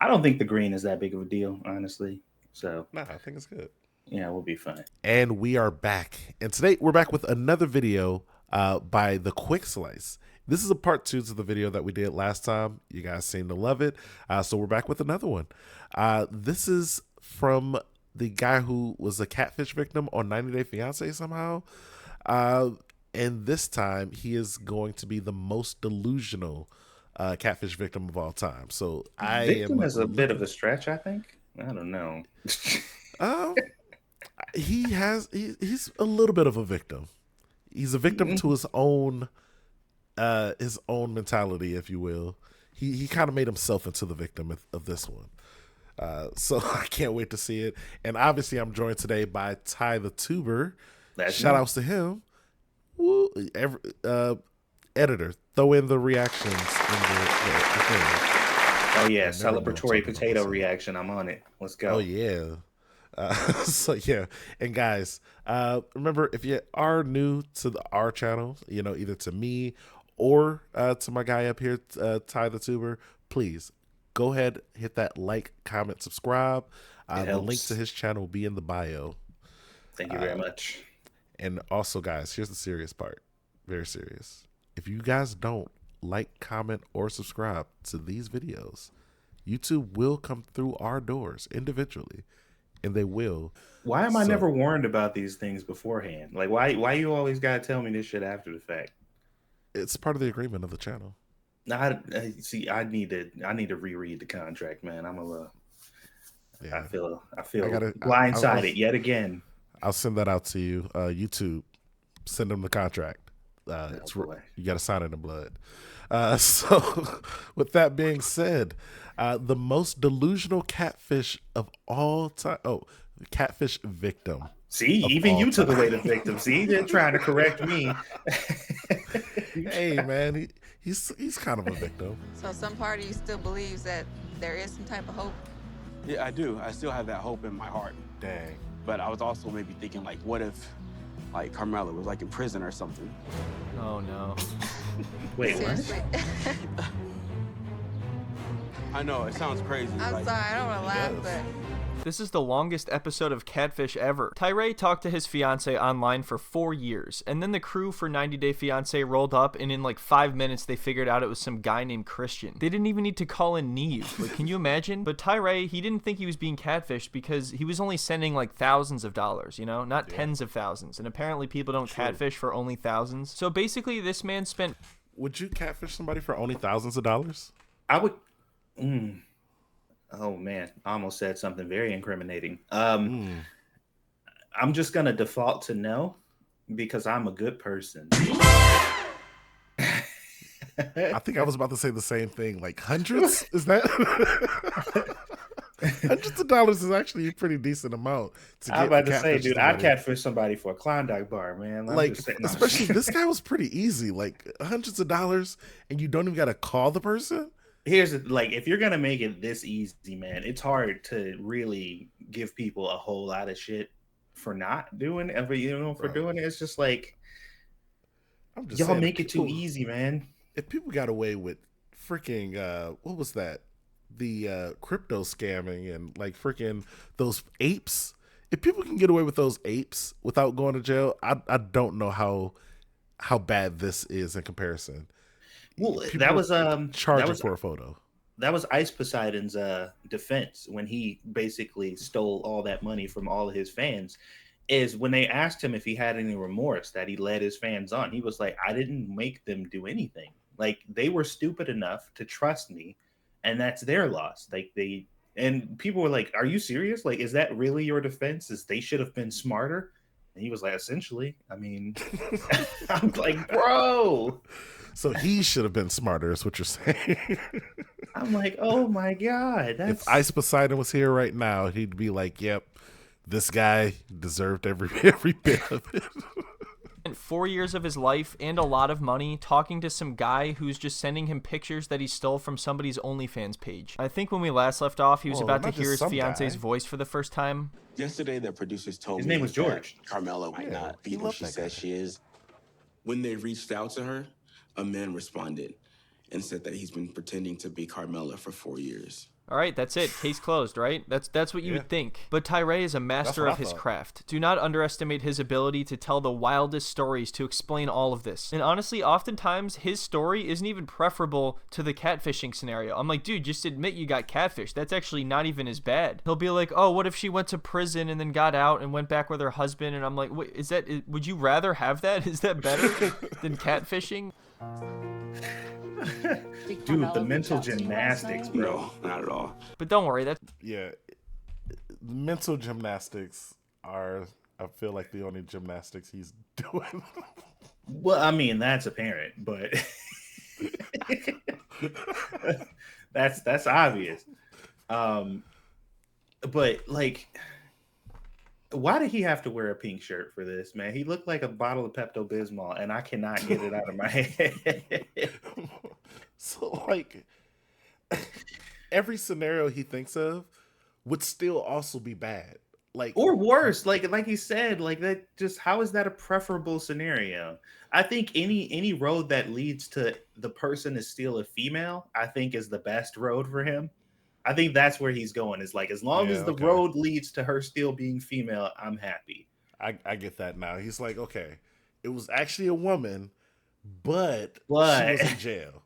I don't think the green is that big of a deal, honestly. So Nah, I think it's good. yeah, we'll be fine. And we are back. And today we're back with another video by TheQuickSlice. This is a part 2 to the video that we did last time. You guys seem to love it. So we're back with another one. This is from the guy who was a catfish victim on 90 Day Fiancé somehow. Uh, and this time he is going to be the most delusional catfish victim of all time. So I Victim am is a bit of looking. a stretch, I think. I don't know. Um, he's a little bit of a victim. He's a victim to his own mentality, if you will. He kind of made himself into the victim of this one. So I can't wait to see it. And obviously, I'm joined today by Ty the Tuber. That's Shout me. outs to him. Woo, editor, throw in the reactions in the thing. Oh yeah, I never knew I'm celebratory talking about potato myself. reaction. I'm on it. Let's Oh go. yeah. So yeah, and guys, remember if you are new to our channel, either to me or to my guy up here, Ty the Tuber, please go ahead, hit that like, comment, subscribe. It The link to helps. his channel will be in the bio. Thank you very much. And also, guys, here's the serious part. Very serious. If you guys don't like, comment, or subscribe to these videos, YouTube will come through our doors individually, and they will. Why am I So never warned about these things beforehand? Like why you always gotta tell me this shit after the fact? it's part of the agreement of the channel. I see. I need to reread the contract, man. Yeah, I I feel gotta. blindsided yet again. I'll send that out to you. YouTube, send them the contract. Oh boy. You got to sign it in blood. So, with that being said, the most delusional catfish of all time. Oh, catfish victim See, of even all you took time. away the victim. See, they're trying to correct me. You Hey, try- man, he's kind of a victim. So some part of you still believes that there is some type of hope. Yeah, I do. I still have that hope in my heart. Dang. But I was also maybe thinking, like, what if, like, Carmela was, like, in prison or something? Oh no. Wait, what? Seriously. I know, it sounds crazy. I'm like, sorry, I don't want to laugh, does. but This is the longest episode of Catfish ever. Tyree talked to his fiance online for 4 years, and then the crew for 90 Day Fiancé rolled up, and in like 5 minutes they figured out it was some guy named Christian. They didn't even need to call in Neve. Like, can you imagine? But Tyree, he didn't think he was being catfished because he was only sending like thousands of dollars, not tens of thousands. And apparently people don't catfish for only thousands. So basically this man spent Would you catfish somebody for only thousands of dollars? I would. Mm, oh man, I almost said something very incriminating. Mm. I'm just gonna default to no because I'm a good person. I think I was about to say the same thing. Like hundreds? Is that hundreds of dollars is actually a pretty decent amount to I'm get about to to say, catfish dude, I'd somebody. catfish somebody for a Klondike bar, man. I'm Like, just saying, no. especially this guy was pretty easy. Like hundreds of dollars, and you don't even got to call the person. Like, if you're gonna make it this easy, man, it's hard to really give people a whole lot of shit for not doing it, for Bro, doing it. It's just like I'm just y'all saying, make it too easy, man. if people got away with freaking what was that? The crypto scamming and like freaking those apes. If people can get away with those apes without going to jail, I don't know how bad this is in comparison. Well, People that charging was for a photo. Ice Poseidon's defense when he basically stole all that money from all of his fans. Is when they asked him if he had any remorse that he led his fans on. He was like, I didn't make them do anything. Like, they were stupid enough to trust me, and that's their loss. Like, and people were like, are you serious? Like, is that really your defense? Is they should have been smarter? And he was like, essentially. I mean, I'm like, bro. So he should have been smarter, is what you're saying. I'm like, oh my god, If that's Ice Poseidon was here right now, he'd be like, "Yep, this guy deserved every bit of it." 4 years of his life and a lot of money talking to some guy who's just sending him pictures that he stole from somebody's OnlyFans page. I think when we last left off, he was Whoa, about to not hear just his some fiance's guy. voice for the first time. Yesterday, the producers told His me name was George. that Carmela might Yeah, not he be who loved she that says guy. she is. When they reached out to her, a man responded and said that he's been pretending to be Carmela for 4 years. All right, that's it. Case closed, right? That's what you would think. But Tyree is a master what of I his thought. craft. Do not underestimate his ability to tell the wildest stories to explain all of this. And honestly, oftentimes his story isn't even preferable to the catfishing scenario. I'm like, dude, just admit you got catfished. That's actually not even as bad. He'll be like, oh, what if she went to prison and then got out and went back with her husband? And I'm like, wait, would you rather have that? Is that better than catfishing? Dude, the mental gymnastics, bro. No, not at all. But don't worry, that's Yeah, mental gymnastics are, I feel like, the only gymnastics he's doing. Well, I mean, that's apparent, but that's obvious. But like, why did he have to wear a pink shirt for this, man? He looked like a bottle of Pepto-Bismol, and I cannot get it out of my head. So, like, every scenario he thinks of would still also be bad. Like, Or worse, like he said, like that. Just how is that a preferable scenario? I think any road that leads to the person is still a female, I think is the best road for him. I think that's where he's going. Is like as long Yeah, as the okay. road leads to her still being female, I'm happy. I get that now. He's like, okay, it was actually a woman, but she But- was in jail.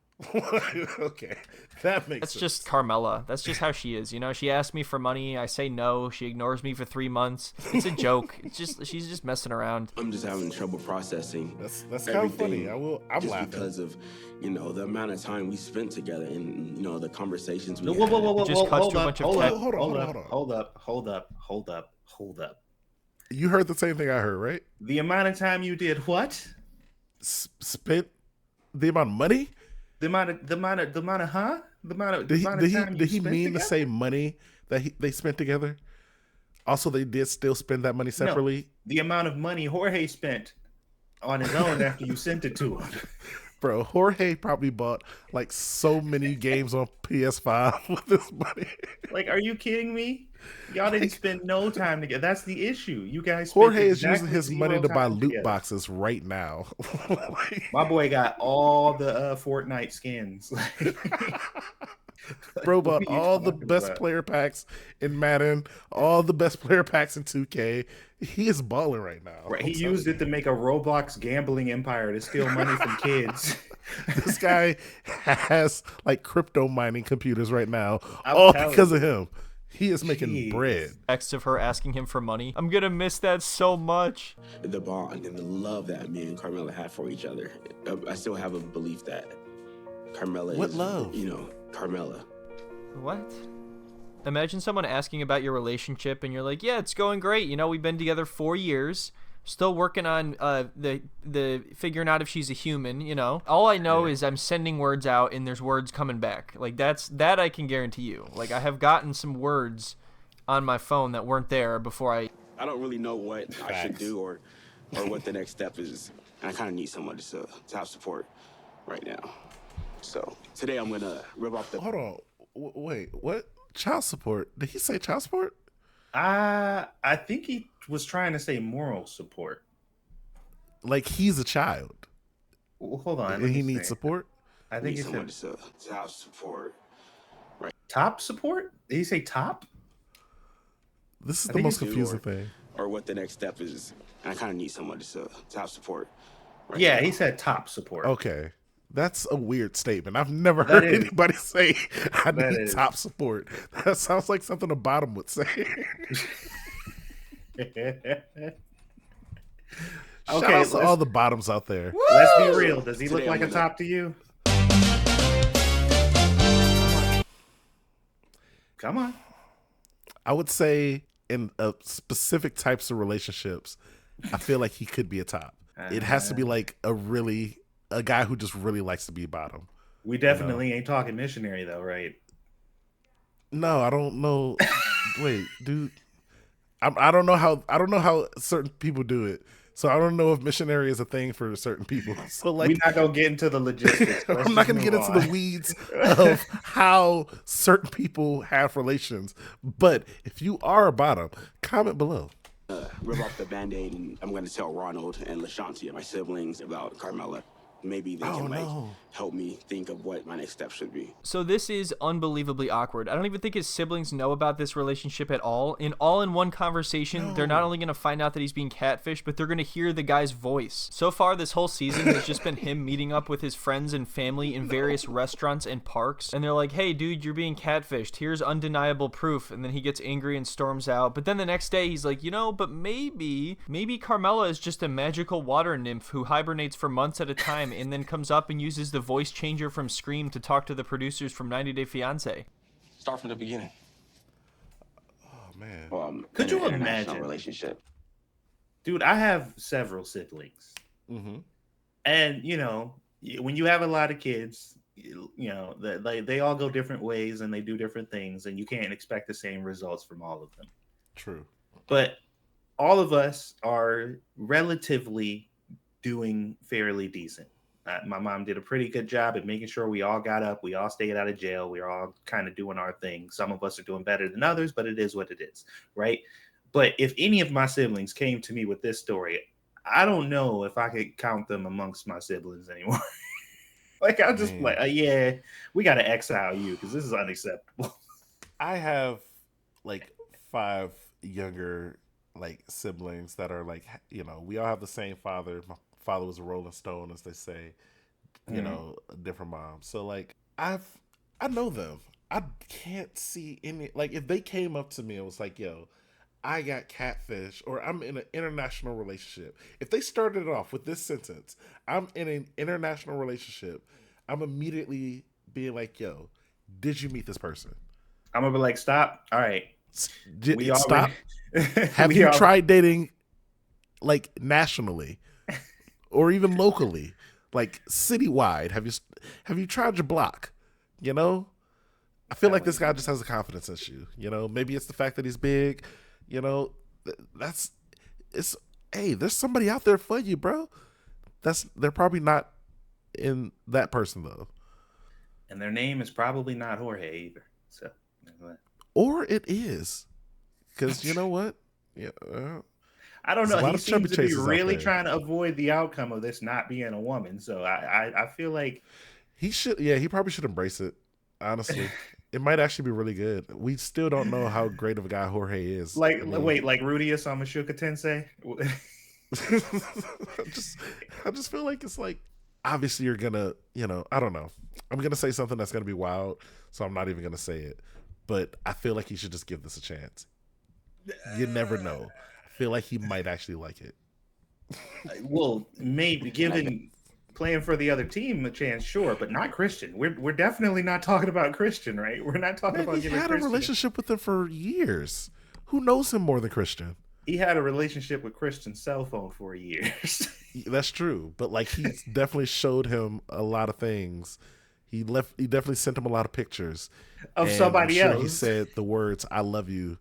Okay, that makes That's sense. just Carmela. That's just how she is. You know, she asks me for money. I say no. She ignores me for 3 months. It's a joke. She's just messing around. I'm just having trouble processing. That's kind of funny. everything I'm just laughing. because of, you know, the amount of time we spent together and, you know, the conversations we Whoa, had. whoa, whoa, whoa, Just whoa, cuts hold to a up, bunch of hold text. up, Hold on, hold hold on, up, hold on. hold up, hold up, hold up, hold up. You heard the same thing I heard, right? The amount of time you did what? Spent the amount of money. The amount of huh? The amount of Did time he you spent mean together? to say money that they spent together? Also, they did still spend that money separately. The amount of money Jorge spent on his own after you sent it to him. Bro, Jorge probably bought like so many games on PS5 with this money. Like, are you kidding me? Y'all didn't spend no time together. That's the issue. You guys spent Jorge is exactly using his zero money to buy time loot together. boxes right now. My boy got all the Fortnite skins. Bro bought What are you all the talking best about? player packs in Madden, all the best player packs in 2K. He is balling right now. Right, I'm he telling used it to make a Roblox gambling empire to steal money from kids. This guy has like crypto mining computers right now, I'm all telling because you. of him. He is making Jeez. bread. Text of her asking him for money. I'm gonna miss that so much. The bond and the love that me and Carmela had for each other. I still have a belief that Carmela What is, love? you know, Carmela. What? Imagine someone asking about your relationship and you're like, yeah, it's going great. You know, we've been together 4 years. Still working on the figuring out if she's a human, you know. All I know is I'm sending words out and there's words coming back. Like that I can guarantee you. Like I have gotten some words on my phone that weren't there before I I don't really know what I should Facts. do or what the next step is. And I kind of need someone to have support right now. So today I'm going to rip off the... Hold on. Wait, what? Child support? Did he say child support? I think he was trying to say moral support. Like he's a child Well, hold on. and let he me needs see. support? I I think need he someone said to have support. top support. Did he say top? This is I the think most it's confusing or- thing. Or what the next step is. And I kind of need someone to have support. Right Yeah, now. he said top support. Okay. That's a weird statement. I've never That heard is. anybody say I That need is. top support. That sounds like something a bottom would say. Shout Okay, out to all the bottoms out there. let's be real. Does he look Today like a I'm gonna- top to you? Come on. I would say in specific types of relationships, I feel like he could be a top. It has to be like a guy who just really likes to be bottom. We definitely ain't talking missionary though, right? No, I don't know. Wait, dude. I don't know how certain people do it. So I don't know if missionary is a thing for certain people. So like We're not gonna get into the logistics. Let's I'm not just going to move get into on. the weeds of how certain people have relations. But if you are a bottom, comment below. Rip off the Band-Aid and I'm going to tell Ronald and LaShanti and my siblings about Carmela. maybe they Oh, can like no. help me think of what my next step should be. So this is unbelievably awkward. I don't even think his siblings know about this relationship at all. In one conversation, they're not only going to find out that he's being catfished, but they're going to hear the guy's voice. So far, this whole season has just been him meeting up with his friends and family in various restaurants and parks. And they're like, hey, dude, you're being catfished. Here's undeniable proof. And then he gets angry and storms out. But then the next day, he's like, but maybe Carmela is just a magical water nymph who hibernates for months at a time and then comes up and uses the voice changer from Scream to talk to the producers from 90 Day Fiancé. Start from the beginning. Oh, man. Could you International imagine? relationship? Dude, I have several siblings. Mm-hmm. And, when you have a lot of kids, they all go different ways and they do different things, and you can't expect the same results from all of them. True. But all of us are relatively doing fairly decent. My mom did a pretty good job at making sure we all got up, we all stayed out of jail, we are all kind of doing our thing. Some of us are doing better than others, but it is what it is, right? But if any of my siblings came to me with this story, I don't know if I could count them amongst my siblings anymore. Like, I'll just yeah, we got to exile you because this is unacceptable. I have like 5 younger like siblings that are like, we all have the same father. My father was a Rolling Stone, as they say, different moms. So like I know them. I can't see any, like, if they came up to me and was like, yo, I got catfish, or I'm in an international relationship. If they started it off with this sentence, I'm in an international relationship, I'm immediately being like, yo, did you meet this person? I'm gonna be like, stop. All right. Stop. Have you tried dating like nationally or even locally, like citywide? Have you tried your block? I feel like this guy just has a confidence issue. Maybe it's the fact that he's big. Hey, there's somebody out there for you, bro. They're probably not in that person though. And their name is probably not Jorge either. So, or it is, because you know what? Yeah, I don't know. He seems to be really there. trying to avoid the outcome of this not being a woman. So I feel like he should. Yeah, he probably should embrace it. Honestly, it might actually be really good. We still don't know how great of a guy Jorge is. Like, wait, like Rudius on Mashuka Tensei? I just feel like it's like, obviously you're gonna, I don't know. I'm gonna say something that's gonna be wild, so I'm not even gonna say it. But I feel like he should just give this a chance. You never know. I feel like he might actually like it. Well, maybe given playing for the other team a chance, sure, but not Christian. We're definitely not talking about Christian, right? We're not talking about giving Christian. He had a relationship with him for years. Who knows him more than Christian? He had a relationship with Christian's cell phone for years. That's true, but like he definitely showed him a lot of things. He definitely sent him a lot of pictures of somebody else. He said the words "I love you"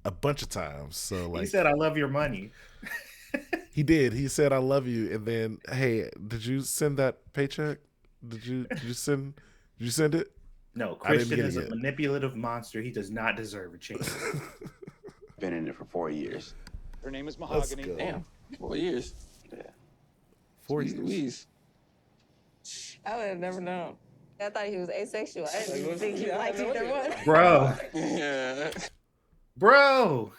a bunch of times. So like, he said, "I love your money." He did. He said, "I love you," and then, hey, did you send that paycheck? Did you send it? No, Christian is a manipulative monster. He does not deserve a chance. Been in it for 4 years. Her name is Mahogany. Damn, 4 years. Yeah. 4 years. Louise. I would have never known. I thought he was asexual. I didn't think he liked either one. Bro. Yeah. Bro.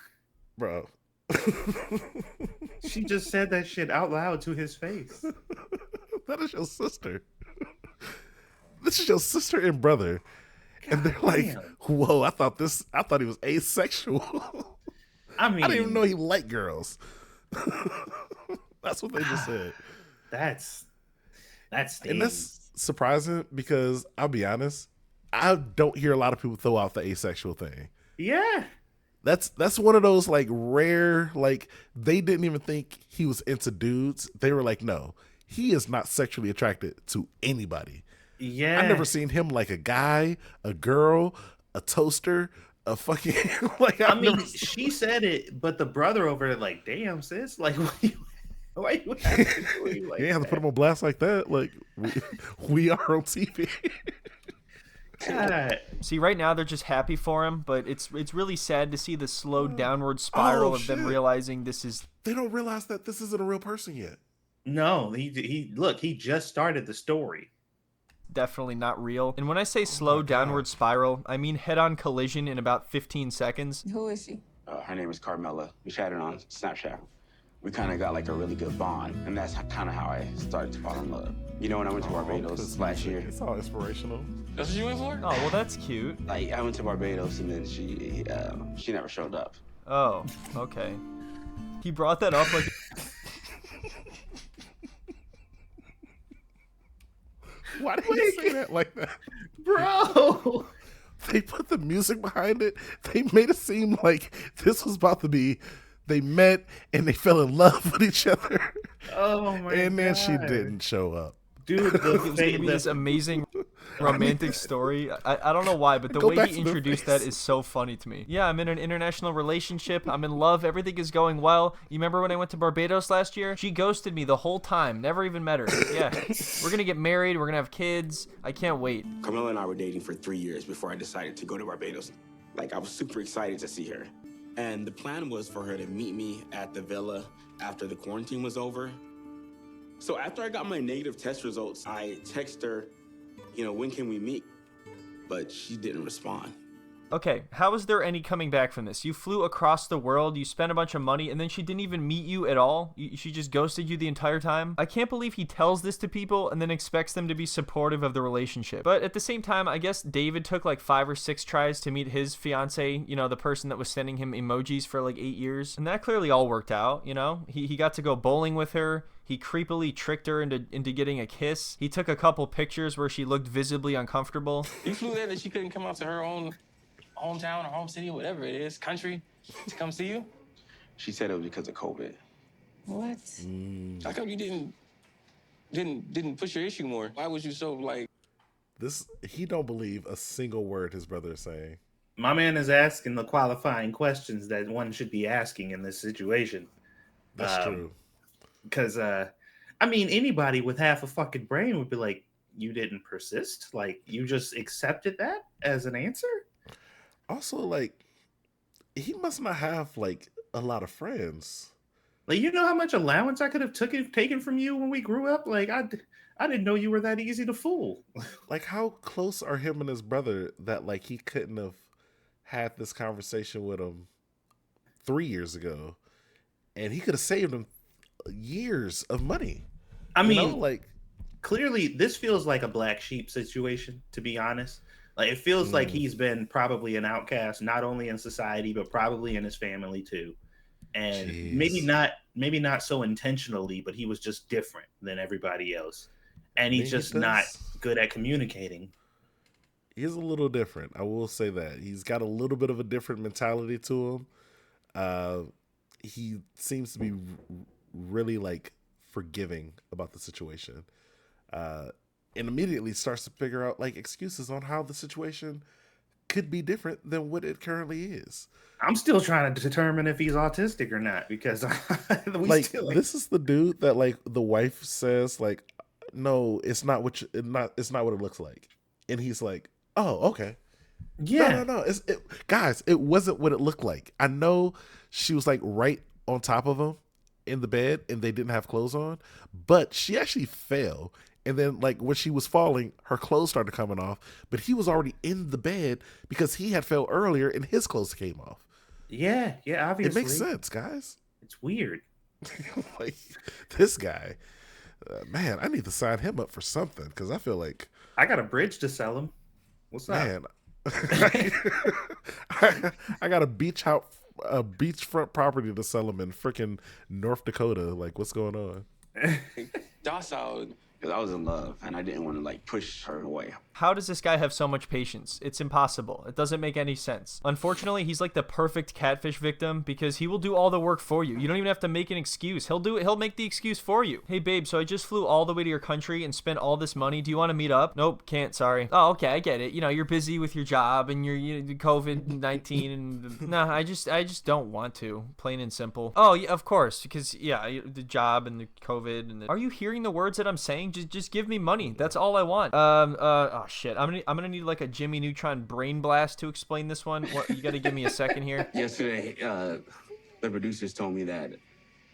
She just said that shit out loud to his face. That is your sister. This is your sister and brother. God, and they're like, whoa, I thought he was asexual. I mean, I didn't even know he liked girls. That's what they just said. That's and that's surprising because I'll be honest, I don't hear a lot of people throw out the asexual thing. Yeah. That's one of those like rare, like they didn't even think he was into dudes. They were like, no, he is not sexually attracted to anybody. Yeah. I've never seen him like a guy, a girl, a toaster, a fucking like. I mean, she said it, but the brother over there, like, damn, sis, like, why you have to put him on blast like that? Like, we are on TV. God. See, right now they're just happy for him, but it's really sad to see the slow downward spiral of them realizing this is. They don't realize that this isn't a real person yet. No, he just started the story. Definitely not real. And when I say slow downward spiral, I mean head-on collision in about 15 seconds. Who is she? Her name is Carmela. We chatted on Snapchat. We kind of got like a really good bond, and that's kind of how I started to fall in love. You know, when I went to Barbados last year. It's all inspirational. That's what you went for? Oh, well, that's cute. Like, I went to Barbados, and then she never showed up. Oh, okay. He brought that up like... Why did you say that like that? Bro! They put the music behind it. They made it seem like this was about to be, they met and they fell in love with each other. Oh my god. And then she didn't show up. Dude, It was gonna be this amazing romantic story. I don't know why, but the Go way back he to the introduced face. that is so funny to me. Yeah, I'm in an international relationship. I'm in love. Everything is going well. You remember when I went to Barbados last year? She ghosted me the whole time. Never even met her. Yeah. We're gonna get married. We're gonna have kids. I can't wait. Carmela and I were dating for 3 years before I decided to go to Barbados. Like, I was super excited to see her. And the plan was for her to meet me at the villa after the quarantine was over. So after I got my negative test results, I texted her, when can we meet? But she didn't respond. Okay, how is there any coming back from this? You flew across the world, you spent a bunch of money, and then she didn't even meet you at all? She just ghosted you the entire time? I can't believe he tells this to people and then expects them to be supportive of the relationship. But at the same time, I guess David took like 5 or 6 tries to meet his fiance, the person that was sending him emojis for like 8 years. And that clearly all worked out, He got to go bowling with her. He creepily tricked her into getting a kiss. He took a couple pictures where she looked visibly uncomfortable. You flew there that she couldn't come out to her own hometown or home city or whatever it is, country, to come see you? She said it was because of COVID. What? How come you didn't push your issue more? Why was you so like... He don't believe a single word his brother is saying. My man is asking the qualifying questions that one should be asking in this situation. That's true. Because, anybody with half a fucking brain would be like, you didn't persist? Like, you just accepted that as an answer? Also, like, he must not have, like, a lot of friends. Like, you know how much allowance I could have taken from you when we grew up? Like, I didn't know you were that easy to fool. Like, how close are him and his brother that, like, he couldn't have had this conversation with him 3 years ago? And he could have saved him years of money. Clearly this feels like a black sheep situation, to be honest. Like, it feels like he's been probably an outcast, not only in society, but probably in his family too. And maybe not so intentionally, but he was just different than everybody else. And he's just not good at communicating. He's a little different. I will say that. He's got a little bit of a different mentality to him. He seems to be really like forgiving about the situation, and immediately starts to figure out like excuses on how the situation could be different than what it currently is. I'm still trying to determine if he's autistic or not, because this is the dude that like the wife says like, no, it's not what it's not what it looks like, and he's like, oh, okay. Yeah, no. Guys, it wasn't what it looked like. I know she was like right on top of him in the bed and they didn't have clothes on, but she actually fell. And then like when she was falling, her clothes started coming off, but he was already in the bed because he had fell earlier and his clothes came off. Yeah, obviously. It makes sense, guys. It's weird. Like this guy, man, I need to sign him up for something because I feel like I got a bridge to sell him. What's up? Man, I got a beachfront property to sell him in freaking North Dakota. Like, what's going on? Docile. Because I was in love and I didn't want to like push her away. How does this guy have so much patience? It's impossible. It doesn't make any sense. Unfortunately, he's like the perfect catfish victim because he will do all the work for you. You don't even have to make an excuse. He'll make the excuse for you. Hey babe, so I just flew all the way to your country and spent all this money. Do you want to meet up? Nope, can't, sorry. Oh, okay, I get it. You're busy with your job and your COVID-19 and no, I just don't want to. Plain and simple. Oh, yeah, of course, because the job and the COVID and Are you hearing the words that I'm saying? Just give me money. That's all I want. Oh shit, I'm gonna need like a Jimmy Neutron brain blast to explain this one. What, you gotta give me a second here. Yesterday, the producers told me that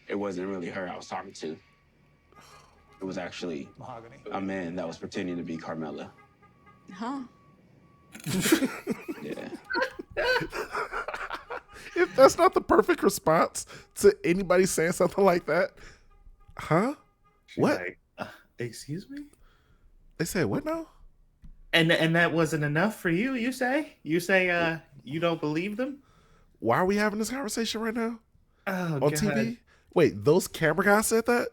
it wasn't really her I was talking to. It was actually a man that was pretending to be Carmela. Huh? Yeah. If that's not the perfect response to anybody saying something like that, huh? She's What? like, excuse me? They said what now? And that wasn't enough for you, you say? You say you don't believe them? Why are we having this conversation right now Oh on God. TV? Wait, those camera guys said that?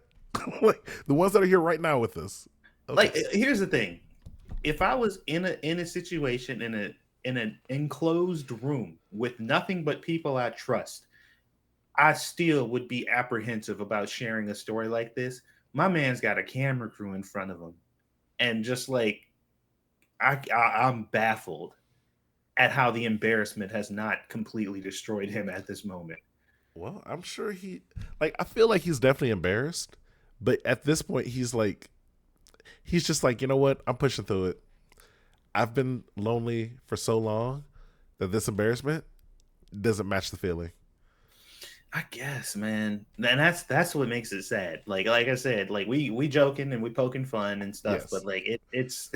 Like the ones that are here right now with us. Okay. Like, here's the thing. If I was in a situation in an enclosed room with nothing but people I trust, I still would be apprehensive about sharing a story like this. My man's got a camera crew in front of him, and just like I'm baffled at how the embarrassment has not completely destroyed him at this moment. Well, I'm sure I feel like he's definitely embarrassed, but at this point he's just like, you know what? I'm pushing through it. I've been lonely for so long that this embarrassment doesn't match the feeling. I guess, man. And that's what makes it sad. Like I said, like we joking and we poking fun and stuff, Yes. but like it's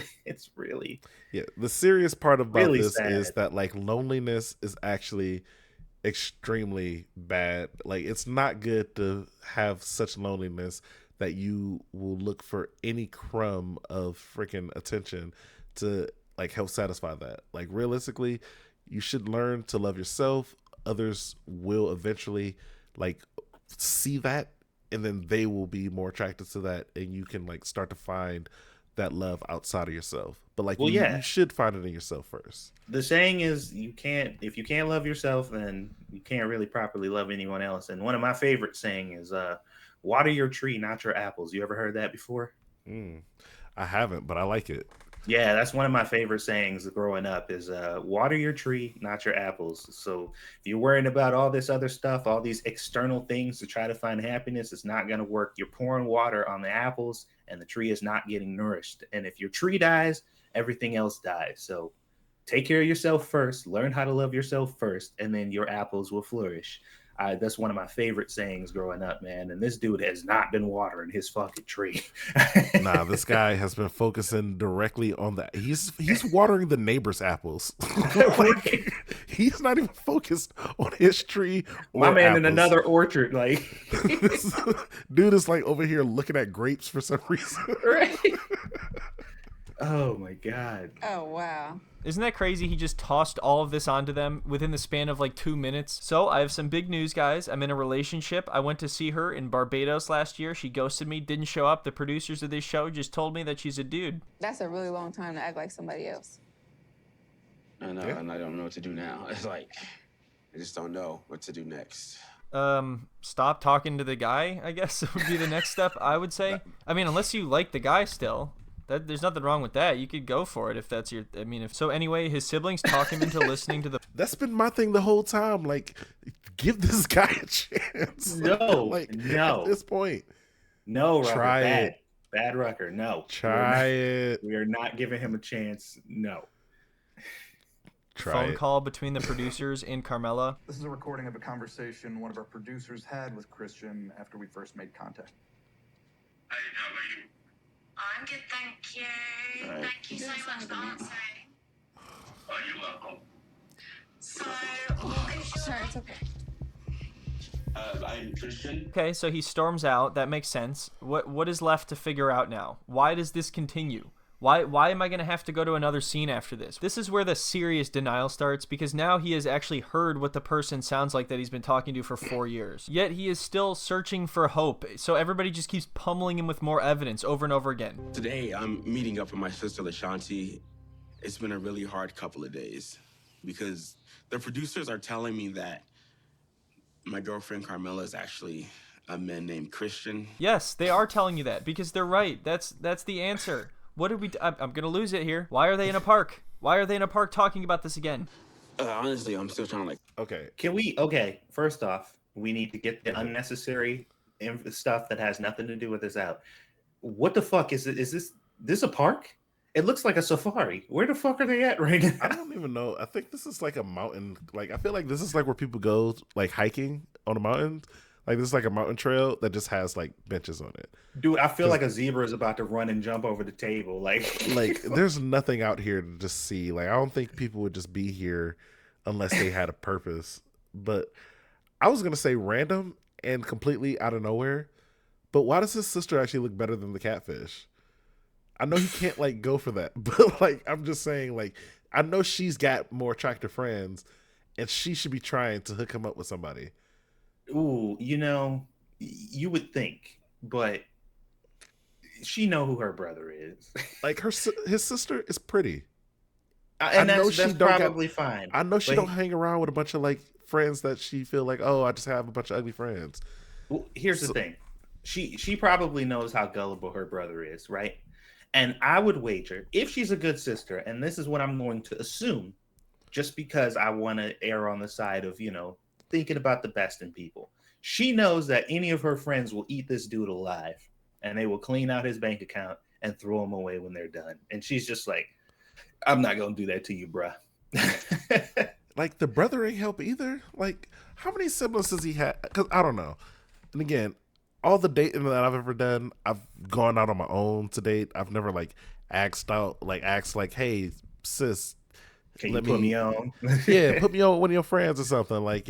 really Yeah. The serious part about really this sad. is that like loneliness is actually extremely bad. Like it's not good to have such loneliness that you will look for any crumb of freaking attention to like help satisfy that. Like realistically, you should learn to love yourself. Others will eventually like see that, and then they will be more attracted to that, and you can like start to find that love outside of yourself. But like, Well, yeah. you should find it in yourself first. The saying is if you can't love yourself, then you can't really properly love anyone else. And one of my favorite saying is water your tree, not your apples. You ever heard that before? I haven't, but I like it. Yeah, that's one of my favorite sayings growing up is water your tree, not your apples. So if you're worrying about all this other stuff, all these external things to try to find happiness, it's not going to work. You're pouring water on the apples and the tree is not getting nourished. And if your tree dies, everything else dies. So take care of yourself first, learn how to love yourself first, and then your apples will flourish. That's one of my favorite sayings growing up, man. And this dude has not been watering his fucking tree. Nah, this guy has been focusing directly on that. He's watering the neighbor's apples. Like, he's not even focused on his tree. My man apples. in another orchard, like dude is like over here looking at grapes for some reason. right? Oh my God. Oh, wow. Isn't that crazy? He just tossed all of this onto them within the span of like 2 minutes. So I have some big news, guys. I'm in a relationship. I went to see her in Barbados last year. She ghosted me, didn't show up. The producers of this show just told me that she's a dude. That's a really long time to act like somebody else. I know, and I don't know what to do now. It's like, I just don't know what to do next. Stop talking to the guy, I guess would be the next step, I would say. I mean, unless you like the guy still. There's nothing wrong with that. You could go for it if that's your. I mean, if so. Anyway, his siblings talk him into listening to the. That's been my thing the whole time. Like, give this guy a chance. No, like, no. At this point, No, Rucker, Try bad. it. Bad Rucker. No. Try it. We are not giving him a chance. No. Try phone it. call between the producers and Carmela. This is a recording of a conversation one of our producers had with Christian after we first made contact. I'm good, thank you. All right. Thank you so much for answering. Oh, you're welcome. So, what is your... Sure, it's okay. I'm Christian. Okay, so he storms out. That makes sense. What is left to figure out now? Why does this continue? Why am I going to have to go to another scene after this? This is where the serious denial starts, because now he has actually heard what the person sounds like that he's been talking to for 4 years. Yet he is still searching for hope, so everybody just keeps pummeling him with more evidence over and over again. Today, I'm meeting up with my sister, Fiancé. It's been a really hard couple of days because the producers are telling me that my girlfriend Carmela is actually a man named Christian. Yes, they are telling you that because they're right. That's the answer. What did we? I'm gonna lose it here. Why are they in a park? Why are they in a park talking about this again? Honestly, I'm still trying to Okay. Okay, first off, we need to get the unnecessary stuff that has nothing to do with this out. What the fuck is it? Is this a park? It looks like a safari. Where the fuck are they at right now? I don't even know. I think this is like a mountain. Like, I feel like this is like where people go like hiking on a mountain. Like this is like a mountain trail that just has like benches on it. Dude, I feel like a zebra is about to run and jump over the table. Like there's nothing out here to just see. Like I don't think people would just be here unless they had a purpose. But I was gonna say random and completely out of nowhere. But why does his sister actually look better than the catfish? I know he can't like go for that, but like I'm just saying, like I know she's got more attractive friends, and she should be trying to hook him up with somebody. Ooh, you would think, but she know who her brother is. Like his sister is pretty. And that's probably fine. I know she But don't hang around with a bunch of like friends that she feel like, oh, I just have a bunch of ugly friends. Well, here's the thing. She probably knows how gullible her brother is, right? And I would wager, if she's a good sister, and this is what I'm going to assume, just because I want to err on the side of, thinking about the best in people. She knows that any of her friends will eat this dude alive, and they will clean out his bank account and throw him away when they're done. And she's just like, I'm not going to do that to you, bruh. Like, the brother ain't help either. Like, how many siblings does he have? Because I don't know. And again, all the dating that I've ever done, I've gone out on my own to date. I've never asked, hey, sis, can you put me on? Yeah, put me on with one of your friends or something. I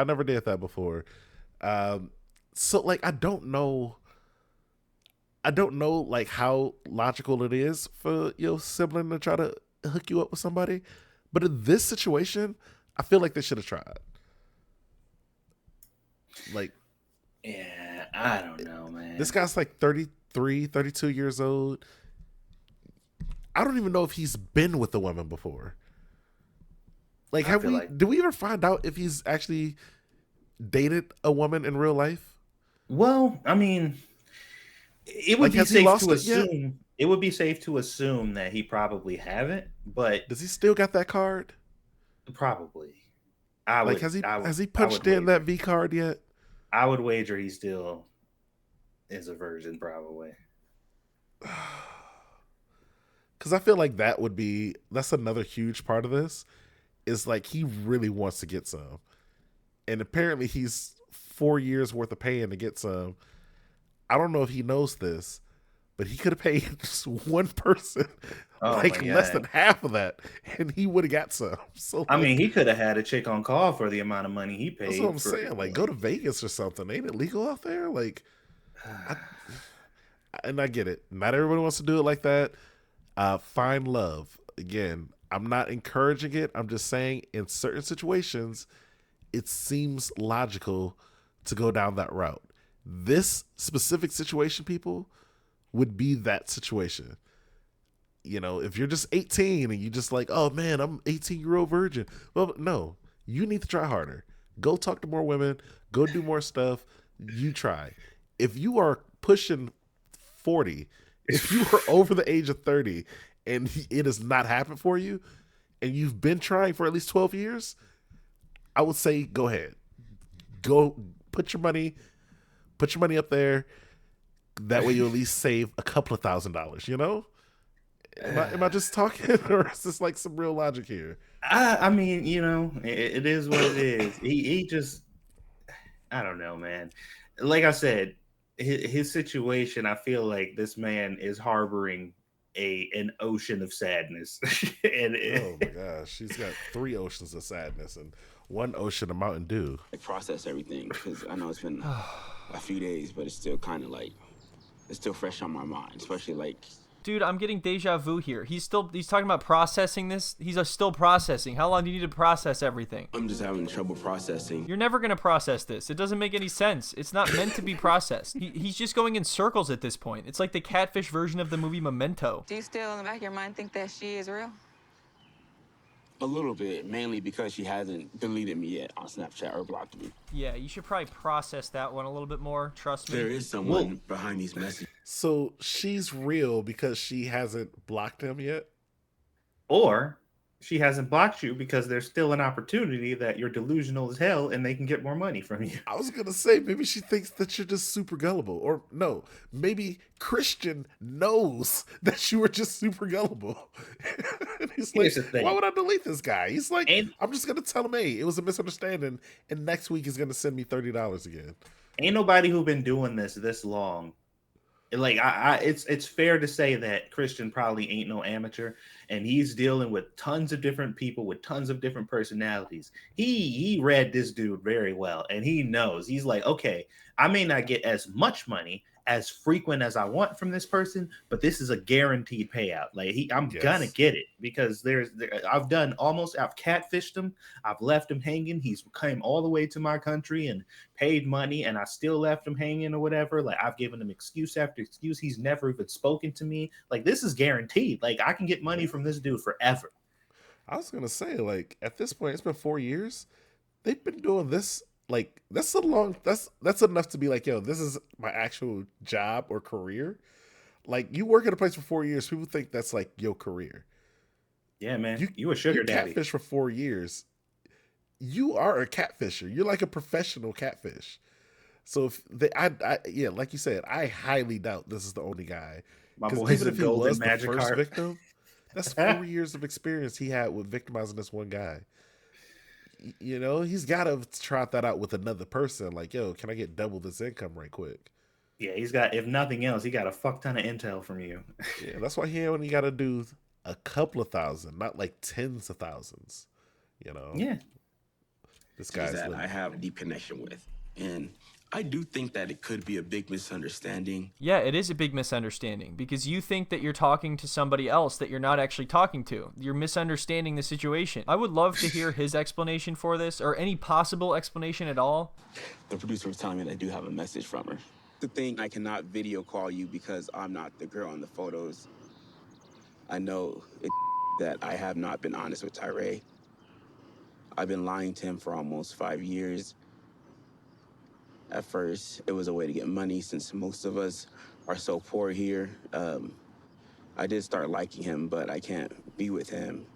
never did that before. So I don't know like how logical it is for your sibling to try to hook you up with somebody. But in this situation, I feel like they should have tried. Yeah, I don't know, man. This guy's 33, 32 years old. I don't even know if he's been with a woman before. Did we ever find out if he's actually dated a woman in real life? Well, I mean, it would be safe to assume. It would be safe to assume that he probably haven't. But does he still got that card? Probably. Has he punched in that V card yet? I would wager he still is a virgin, probably. Because I feel like that's another huge part of this. Is he really wants to get some, and apparently he's 4 years worth of paying to get some. I don't know if he knows this, but he could have paid just one person less than half of that, and he would have got some. So I mean, he could have had a chick on call for the amount of money he paid. That's what I'm saying. Go to Vegas or something. Ain't it legal out there? And I get it. Not everybody wants to do it like that. Find love. Again, I'm not encouraging it. I'm just saying in certain situations, it seems logical to go down that route. This specific situation, people, would be that situation. If you're just 18 and you just oh man, I'm 18-year-old virgin. Well, no, you need to try harder. Go talk to more women. Go do more stuff. You try. If you are pushing 40, if you are over the age of 30 and it has not happened for you and you've been trying for at least 12 years, I would say go ahead. Go put your money up there. That way you at least save a couple of $1,000, Am I just talking, or is this some real logic here? I mean, it is what it is. He just, I don't know, man. Like I said, his situation, I feel like this man is harboring an ocean of sadness. Oh my gosh, he's got 3 oceans of sadness and 1 ocean of Mountain Dew. Process everything, because I know it's been a few days, but it's still kind of it's still fresh on my mind, especially Dude, I'm getting deja vu here. He's talking about processing this. He's still processing. How long do you need to process everything? I'm just having trouble processing. You're never going to process this. It doesn't make any sense. It's not meant to be processed. He's just going in circles at this point. It's like the catfish version of the movie Memento. Do you still, in the back of your mind, think that she is real? A little bit, mainly because she hasn't deleted me yet on Snapchat or blocked me. Yeah, you should probably process that one a little bit more. Trust me. There is someone behind these messages. So she's real because she hasn't blocked him yet? Or she hasn't blocked you because there's still an opportunity that you're delusional as hell and they can get more money from you. I was going to say, maybe she thinks that you're just super gullible. Or no, maybe Christian knows that you were just super gullible. And he's why would I delete this guy? He's I'm just going to tell him, hey, it was a misunderstanding. And next week he's going to send me $30 again. ain't nobody who been doing this long. Like it's fair to say that Christian probably ain't no amateur, and he's dealing with tons of different people with tons of different personalities. He read this dude very well, and he knows. He's like, okay, I may not get as much money as frequent as I want from this person, but this is a guaranteed payout. Like I'm gonna Yes. get it because I've catfished him, I've left him hanging. He's came all the way to my country and paid money, and I still left him hanging or whatever. Like I've given him excuse after excuse. He's never even spoken to me. Like this is guaranteed. Like I can get money from this dude forever. I was gonna say, like, at this point, it's been 4 years. They've been doing this. Like, that's a long. That's enough to be like, yo, this is my actual job or career. Like, you work at a place for 4 years, people think that's like your career. Yeah, man. You a sugar daddy. Catfish for 4 years. You are a catfisher. You're like a professional catfish. So if yeah, like you said, I highly doubt this is the only guy. My Because boy's even a if he golden was the magic first heart. victim, that's 4 years of experience he had with victimizing this one guy. You know, he's got to try that out with another person. Like, yo, can I get double this income right quick? Yeah, he's got, if nothing else, he got a fuck ton of intel from you. Yeah, that's why he only got to do a couple of thousand, not like tens of thousands. You know? Yeah. This guy's that living. I have a deep connection with. And I do think that it could be a big misunderstanding. Yeah, it is a big misunderstanding because you think that you're talking to somebody else that you're not actually talking to. You're misunderstanding the situation. I would love to hear his explanation for this, or any possible explanation at all. The producer was telling me that I do have a message from her. The thing, I cannot video call you because I'm not the girl in the photos. I know that I have not been honest with Tyree. I've been lying to him for almost 5 years. At first, it was a way to get money since most of us are so poor here. I did start liking him, but I can't be with him.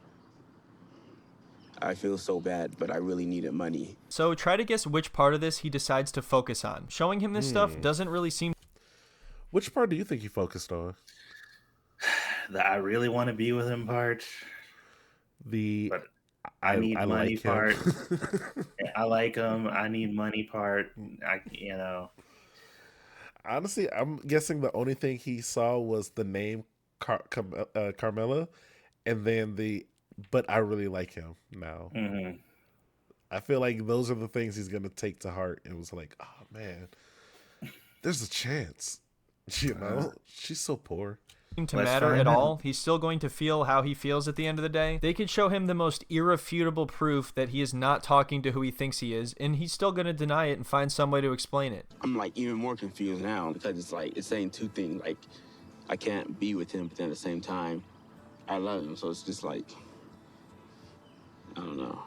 I feel so bad, but I really needed money. So try to guess which part of this he decides to focus on. Showing him this stuff doesn't really seem... Which part do you think he focused on? The I really want to be with him part. But I need money like part. I like him. I need money part. You know. Honestly, I'm guessing the only thing he saw was the name Carmela, and then but I really like him now. Mm-hmm. I feel like those are the things he's gonna take to heart. It was like, oh man, there's a chance. You know, she's so poor. To matter at all. He's still going to feel how he feels at the end of the day. They could show him the most irrefutable proof that he is not talking to who he thinks he is, and he's still going to deny it and find some way to explain it. I'm like even more confused now because it's like it's saying two things. Like I can't be with him, but then at the same time, I love him. So it's just like I don't know.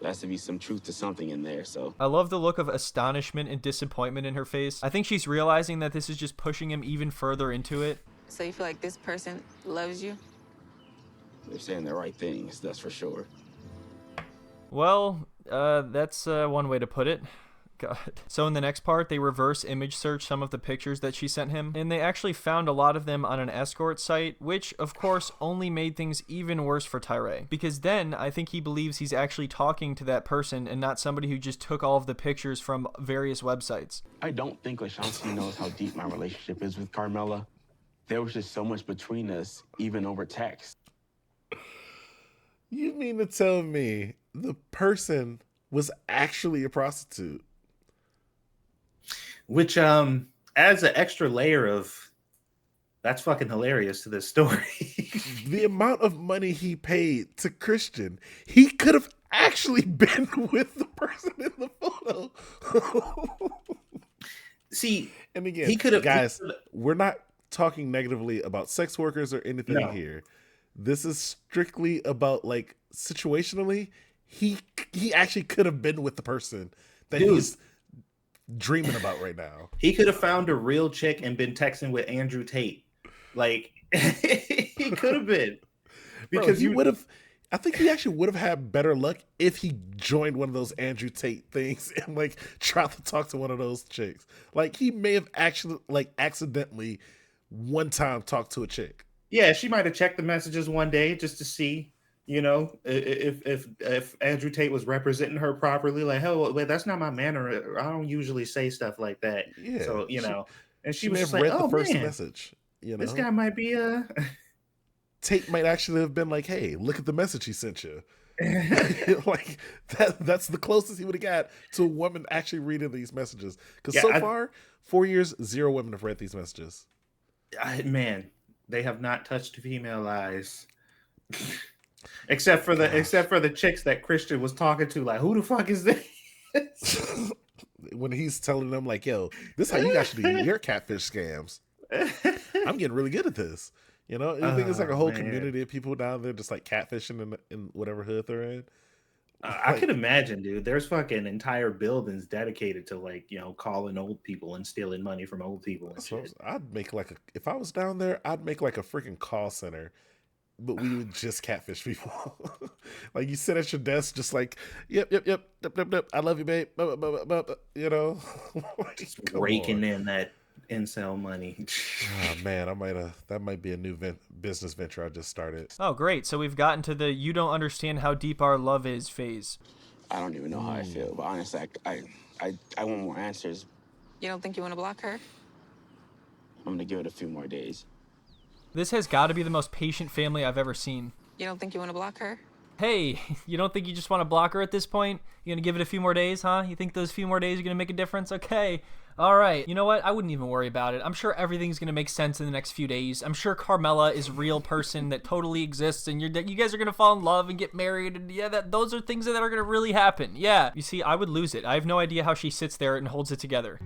There has to be some truth to something in there. So I love the look of astonishment and disappointment in her face. I think she's realizing that this is just pushing him even further into it. So you feel like this person loves you? they're saying the right things, that's for sure. Well, that's one way to put it. God. So in the next part, they reverse image search some of the pictures that she sent him, and they actually found a lot of them on an escort site, which, of course, only made things even worse for Tyree. Because then, I think he believes he's actually talking to that person and not somebody who just took all of the pictures from various websites. I don't think Fiancé knows how deep my relationship is with Carmela. There was just so much between us, even over text. You mean to tell me the person was actually a prostitute? Which adds an extra layer of that's fucking hilarious to this story. The amount of money he paid to Christian, he could have actually been with the person in the photo. See, and again, he could have, guys, we're not talking negatively about sex workers or anything here. This is strictly about, like, situationally, he actually could have been with the person that he's dreaming about right now. He could have found a real chick and been texting with Andrew Tate. Like, he could have been. Because he would have, I think he actually would have had better luck if he joined one of those Andrew Tate things and, like, tried to talk to one of those chicks. Like, he may have actually, like, accidentally one time talked to a chick. Yeah, she might have checked the messages one day just to see, You know, if Andrew Tate was representing her properly, like, hell, wait, that's not my manner. I don't usually say stuff like that. Yeah, So, you know, and she she was may just have like, read the oh first man, message. You this know, guy might be a. Tate might actually have been like, "Hey, look at the message he sent you." Like that's the closest he would have got to a woman actually reading these messages. Because Yeah, so far, 4 years, 0 women have read these messages. man, they have not touched female eyes. Gosh. except for the chicks that Christian was talking to, like, who the fuck is this? When he's telling them like, "Yo, this is how you guys should do your catfish scams." I'm getting really good at this. You know, you think it's like a Oh whole man. community of people down there just like catfishing in whatever hood they're in. I Like, could imagine, dude. There's fucking entire buildings dedicated to, like, calling old people and stealing money from old people and so shit. I'd make like a if I was down there, I'd make like a freaking call center, but we would just catfish people. Like you sit at your desk, just like, yep, I love you, babe. You know, like, Just come on. raking in that incel money. Oh man, I might that might be a new business venture I just started. Oh, great. So we've gotten to the "you don't understand how deep our love is" phase. I don't even know how I feel, but honestly, I want more answers. You don't think you want to block her? I'm gonna give it a few more days. This has got to be the most patient family I've ever seen. You don't think you want to block her? Hey, you don't think you just want to block her at this point? You gonna give it a few more days, huh? You think those few more days are gonna make a difference? Okay. All right. You know what? I wouldn't even worry about it. I'm sure everything's gonna make sense in the next few days. I'm sure Carmela is a real person that totally exists, and you guys are gonna fall in love and get married, and yeah, those are things that are gonna really happen. Yeah. You see, I would lose it. I have no idea how she sits there and holds it together.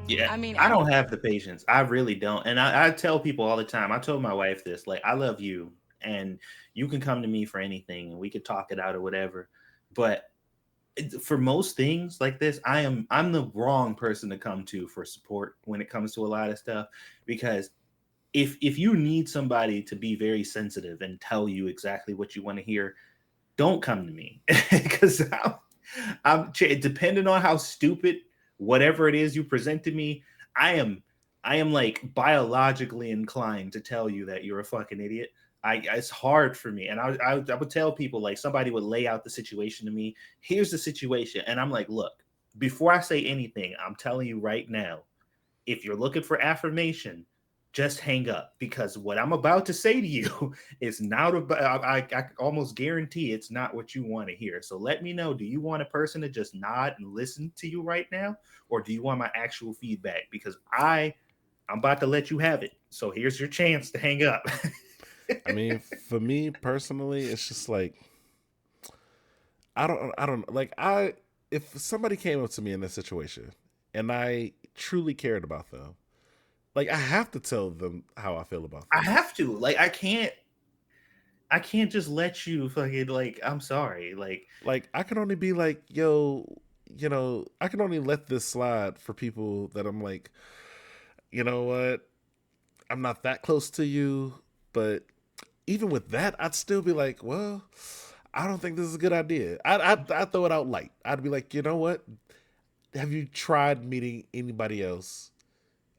Yeah, I mean, I don't have the patience. I really don't. And I tell people all the time. I told my wife this, like, I love you, and you can come to me for anything, and we could talk it out or whatever. But for most things like this, I'm the wrong person to come to for support when it comes to a lot of stuff, because if you need somebody to be very sensitive and tell you exactly what you want to hear, don't come to me, because depending on how stupid whatever it is you present to me, I am I am like biologically inclined to tell you that you're a fucking idiot. It's hard for me, and I would tell people, like, somebody would lay out the situation to me. Here's the situation, and I'm like, look, before I say anything, I'm telling you right now, if you're looking for affirmation, just hang up, because what I'm about to say to you is not about, I almost guarantee it's not what you want to hear. So let me know, do you want a person to just nod and listen to you right now? Or do you want my actual feedback? Because I'm about to let you have it. So here's your chance to hang up. I mean, for me personally, it's just like I don't like if somebody came up to me in this situation and I truly cared about them, like I have to tell them how I feel about I them. have to. Like, I can't just let you fucking, like, I'm sorry. Like I can only be like, yo, you know, I can only let this slide for people that I'm like, you know what, I'm not that close to you, but even with that, I'd still be like, well, I don't think this is a good idea. I'd throw it out light. I'd be like, you know what? Have you tried meeting anybody else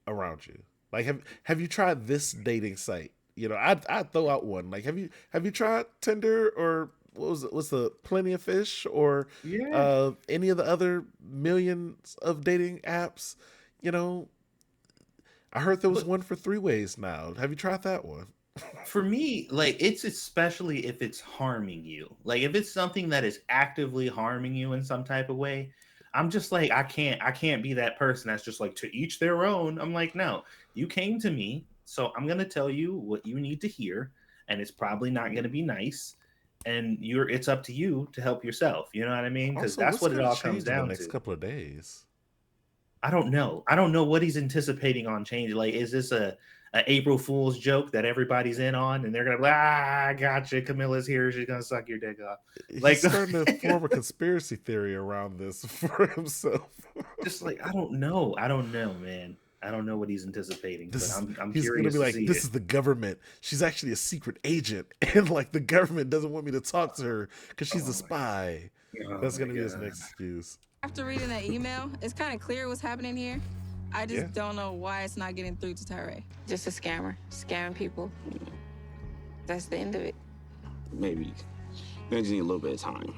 around you? Like, have you tried this dating site? You know, I'd throw out one. Like, have you tried Tinder, or what was it? What's the Plenty of Fish, or Yeah. any of the other millions of dating apps? You know, I heard there was But one for three ways now. Have you tried that one? for me, like, it's especially if it's harming you. Like, if it's something that is actively harming you in some type of way, I'm just like, I can't be that person that's just like, to each their own. I'm like, no, you came to me, so I'm gonna tell you what you need to hear, and it's probably not gonna be nice. And it's up to you to help yourself. You know what I mean? Because Also, that's what's what it going to all comes change in the down next to. couple of days? I don't know. I don't know what he's anticipating on change. Like, is this a April Fool's joke that everybody's in on, and they're gonna be like, I gotcha. Camilla's here. She's gonna suck your dick off. He's Like, starting to form a conspiracy theory around this for himself. just like, I don't know. I don't know, man. I don't know what he's anticipating, but I'm He's gonna curious be to like, see this it. is the government. She's actually a secret agent, and like the government doesn't want me to talk to her because she's a Oh spy. oh That's my gonna be his god. next excuse. After reading that email, it's kind of clear what's happening here. I Yeah. just don't know why it's not getting through to Tyree. Just a scammer, scamming people. That's the end of it. Maybe I just need a little bit of time.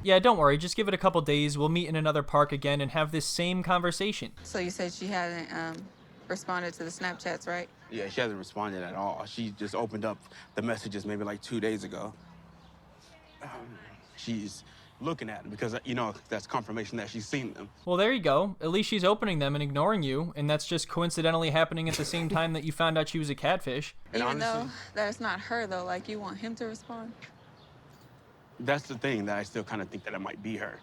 Yeah, don't worry. Just give it a couple days. We'll meet in another park again and have this same conversation. So you said she hasn't responded to the Snapchats, right? Yeah, she hasn't responded at all. She just opened up the messages maybe like 2 days ago. She's looking at them because, that's confirmation that she's seen them. Well, there you go. At least she's opening them and ignoring you, and that's just coincidentally happening at the same time that you found out she was a catfish. And Even honestly, though that's not her, though, like, you want him to respond? that's the thing that I still kind of think that it might be her.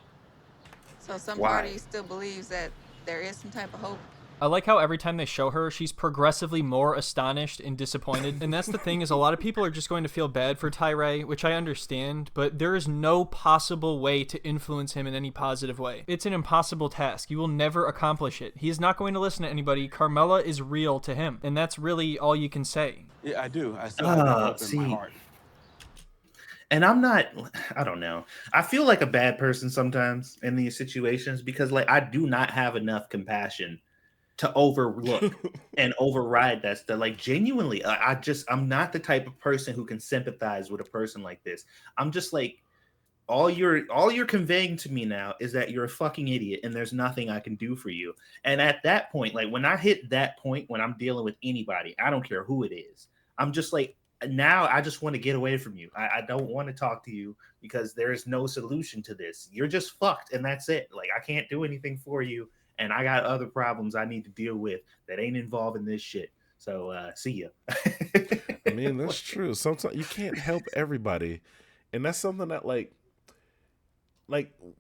So some Why? party still believes that there is some type of hope. I like how every time they show her, she's progressively more astonished and disappointed. And that's the thing, is a lot of people are just going to feel bad for Tyree, which I understand, but there is no possible way to influence him in any positive way. It's an impossible task. You will never accomplish it. He is not going to listen to anybody. Carmela is real to him, and that's really all you can say. Yeah, I do. I still have hope in my heart. And I don't know. I feel like a bad person sometimes in these situations because, like, I do not have enough compassion to overlook and override that stuff. Like, genuinely, I'm not the type of person who can sympathize with a person like this. I'm just like, all you're conveying to me now is that you're a fucking idiot and there's nothing I can do for you. And at that point, like, when I hit that point, when I'm dealing with anybody, I don't care who it is, I'm just like, now I just want to get away from you. I don't want to talk to you because there is no solution to this. You're just fucked and that's it. Like, I can't do anything for you. And I got other problems I need to deal with that ain't involved in this shit. So see ya. I mean, that's true. Sometimes you can't help everybody. And that's something that like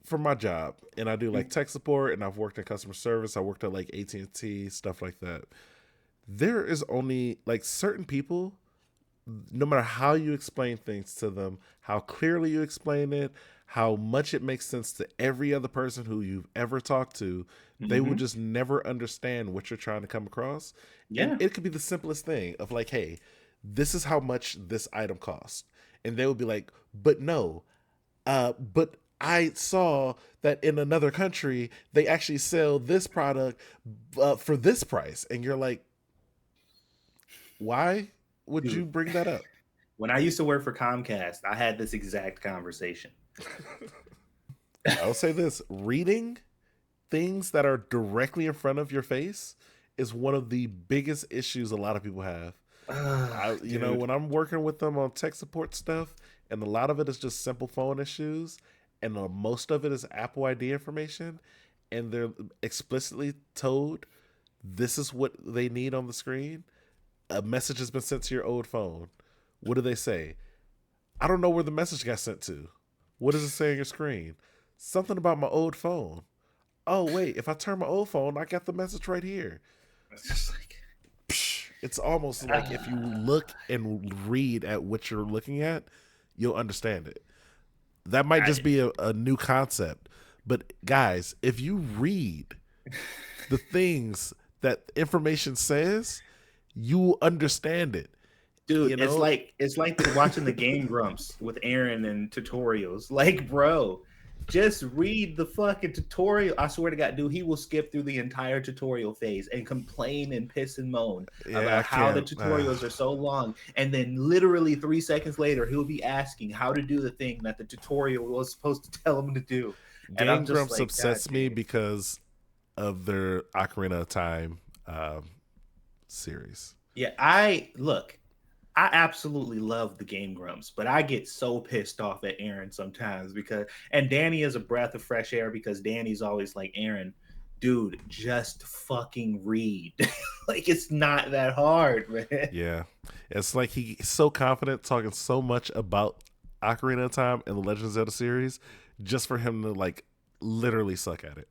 for my job, and I do like tech support, and I've worked in customer service. I worked at like AT&T, stuff like that. There is only like certain people, no matter how you explain things to them, how clearly you explain it, how much it makes sense to every other person who you've ever talked to, they will just never understand what you're trying to come across. Yeah. And it could be the simplest thing of like, hey, this is how much this item costs. And they will be like, but no, but I saw that in another country, they actually sell this product for this price. And you're like, why would you bring that up? When I used to work for Comcast, I had this exact conversation. I'll say this: reading things that are directly in front of your face is one of the biggest issues a lot of people have. You know, when I'm working with them on tech support stuff, and a lot of it is just simple phone issues, and most of it is Apple ID information, and they're explicitly told this is what they need on the screen. A message has been sent to your old phone. What do they say? I don't know where the message got sent to. What does it say on your screen? Something about my old phone. Oh, wait, if I turn my old phone, I got the message right here. It's just like, it's almost like if you look and read at what you're looking at, you'll understand it. That might just be a new concept. But guys, if you read the things that information says, you will understand it. dude, you know? it's like watching the Game Grumps with Aaron and tutorials. Like, bro, just read the fucking tutorial. I swear to God, dude, he will skip through the entire tutorial phase and complain and piss and moan about how the tutorials are so long. And then literally 3 seconds later, he'll be asking how to do the thing that the tutorial was supposed to tell him to do. Game Grumps upsets me because of their Ocarina of Time series. Yeah, I absolutely love the Game Grumps, but I get so pissed off at Aaron sometimes and Danny is a breath of fresh air because Danny's always like, Aaron, dude, just fucking read. Like, it's not that hard, man. Yeah. It's like he's so confident talking so much about Ocarina of Time and the Legend of Zelda series just for him to like literally suck at it.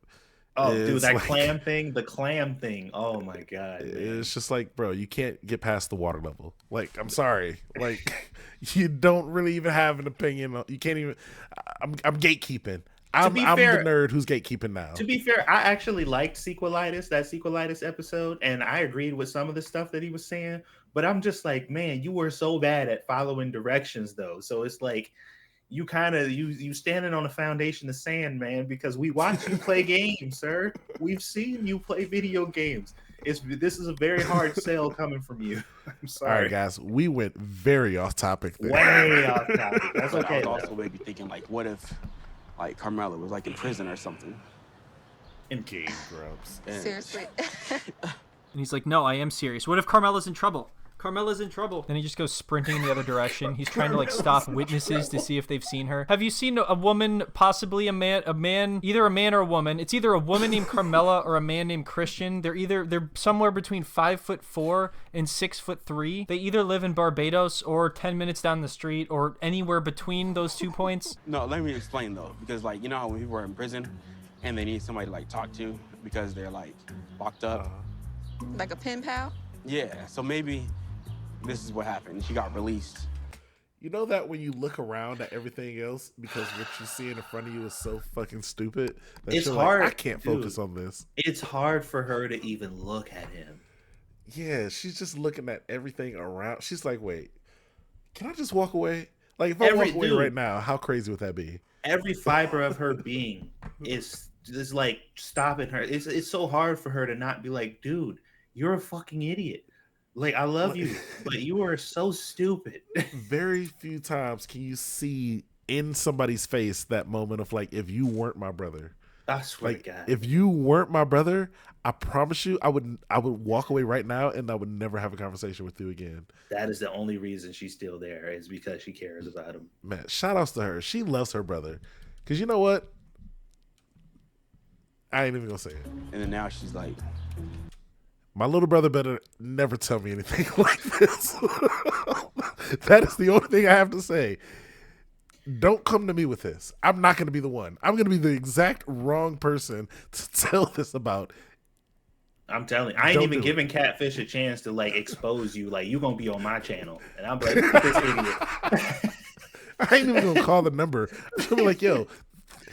Oh, dude, that like, the clam thing. Oh my God. Man. It's just like, bro, you can't get past the water level. Like, I'm sorry. Like, you don't really even have an opinion. You can't even. I'm gatekeeping. I'm the nerd who's gatekeeping now. To be fair, I actually liked that Sequelitis episode, and I agreed with some of the stuff that he was saying. But I'm just like, man, you were so bad at following directions, though. So it's like, you standing on a foundation of sand, man, because we watch you play games, sir. We've seen you play video games. This is a very hard sell coming from you. I'm sorry. All right, guys, we went very off topic there. Way off topic. That's But okay. I was also maybe thinking, like, what if, like, Carmela was like in prison or something? In Game Grumps. And Seriously. And he's like, no, I am serious. What if Carmela's in trouble? Carmela's in trouble. Then he just goes sprinting in the other direction. He's trying to like stop witnesses to see if they've seen her. Have you seen a woman, possibly a man, either a man or a woman? It's either a woman named Carmela or a man named Christian. They're somewhere between 5'4" and 6'3". They either live in Barbados or 10 minutes down the street or anywhere between those 2 points. No, let me explain though, because like you know how when people are in prison and they need somebody to like talk to because they're like locked up. Like a pen pal? Yeah, so maybe this is what happened. She got released. You know that when you look around at everything else because what you see in front of you is so fucking stupid that It's you're hard. like, I can't dude, focus on this. It's hard for her to even look at him. Yeah, she's just looking at everything around. She's like, wait, can I just walk away? Like, if I Every walk away dude. right now, how crazy would that be? Every fiber of her being is like stopping her. It's so hard for her to not be like, dude, you're a fucking idiot. Like, I love you, but you are so stupid. Very few times can you see in somebody's face that moment of like, if you weren't my brother. I swear Like, to God. if you weren't my brother, I promise you, I would walk away right now and I would never have a conversation with you again. That is the only reason she's still there, is because she cares about him. Man, shout outs to her. She loves her brother. Because you know what? I ain't even gonna say it. And then now she's like, My little brother better never tell me anything like this. That is the only thing I have to say. Don't come to me with this. I'm not going to be the one. I'm going to be the exact wrong person to tell this about. I'm telling you, I ain't Don't even do giving Catfish a chance to like expose you. Like, you gonna be on my channel, and I'm like, look at this idiot. I ain't even going to call the number. I'm going to be like, yo,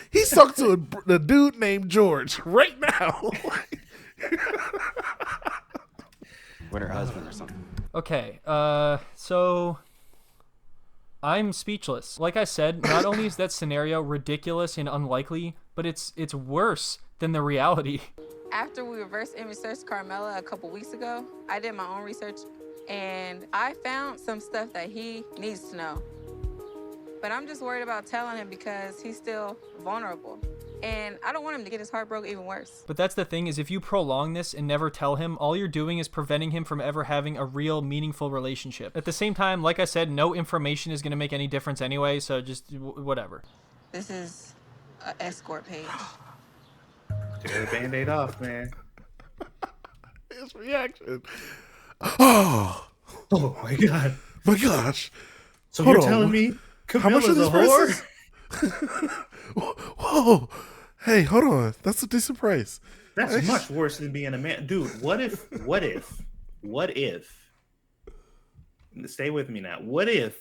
he's talking to a dude named George right now. with her husband or something. Okay, so I'm speechless. Like I said, not only is that scenario ridiculous and unlikely, but it's worse than the reality. After we reverse image searched Carmela a couple weeks ago, I did my own research and I found some stuff that he needs to know. But I'm just worried about telling him because he's still vulnerable. And I don't want him to get his heart broke even worse. But that's the thing, is if you prolong this and never tell him, all you're doing is preventing him from ever having a real meaningful relationship. At the same time, like I said, no information is going to make any difference anyway, so just whatever. This is an escort page. Tear the Band-Aid off, man. His reaction. Oh my God. My gosh. So Hold you're on. telling me How much are Camilla's these a whore? prices? Whoa. Hey, hold on. That's a decent price. That's much worse than being a man. Dude, what if, stay with me now. What if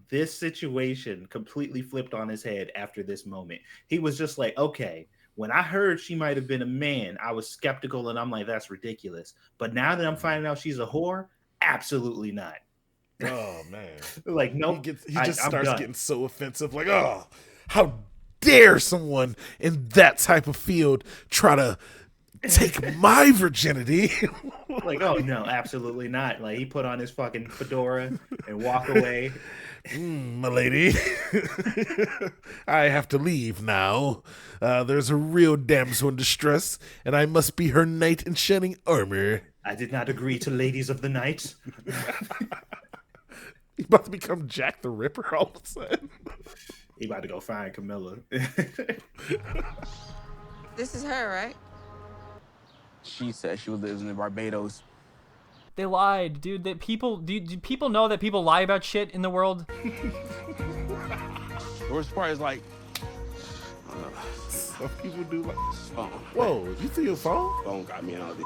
this situation completely flipped on his head after this moment? He was just like, okay, when I heard she might have been a man, I was skeptical and I'm like, that's ridiculous. But now that I'm finding out she's a whore, absolutely not. Oh, man. Like, nope. He just I'm starts done. getting so offensive. Like, oh, how dare someone in that type of field try to take my virginity? Like, oh, no, absolutely not. Like, he put on his fucking fedora and walk away. My lady, I have to leave now. There's a real damsel in distress, and I must be her knight in shining armor. I did not agree to ladies of the night. He's about to become Jack the Ripper all of a sudden. He about to go find Camilla. This is her, right? She said she lives in Barbados. They lied, dude. That people, do people know that people lie about shit in the world? The worst part is like, Some people do like. phone. Whoa, you threw your phone? Phone got me in all this.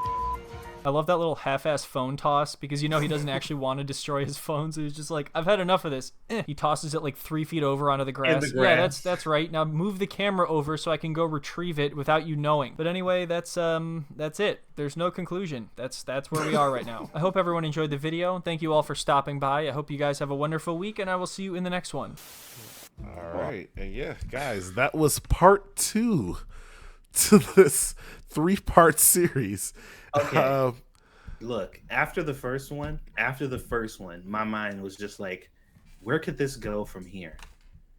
I love that little half-ass phone toss because you know he doesn't actually want to destroy his phone, so he's just like, I've had enough of this. He tosses it like 3 feet over onto the grass. the grass. Yeah, that's right. Now move the camera over so I can go retrieve it without you knowing. But anyway, that's it. There's no conclusion. That's where we are right now. I hope everyone enjoyed the video. Thank you all for stopping by. I hope you guys have a wonderful week, and I will see you in the next one. All right. And yeah, guys, that was part 2 to this 3-part series. Okay. Um, Look, after the first one, my mind was just like, where could this go from here?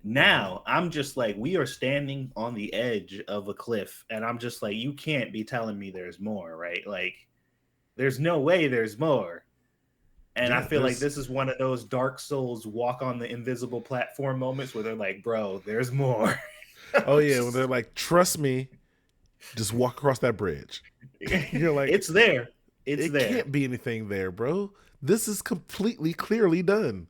Now I'm just like, we are standing on the edge of a cliff, and I'm just like, you can't be telling me there's more, right? Like, there's no way there's more. And I yeah, feel like there's this is one of those Dark Souls walk on the invisible platform moments where they're like, bro, there's more. oh yeah, when they're like, trust me, just walk across that bridge. You're like, It's there. It's it there. can't be anything there, bro. This is completely clearly done.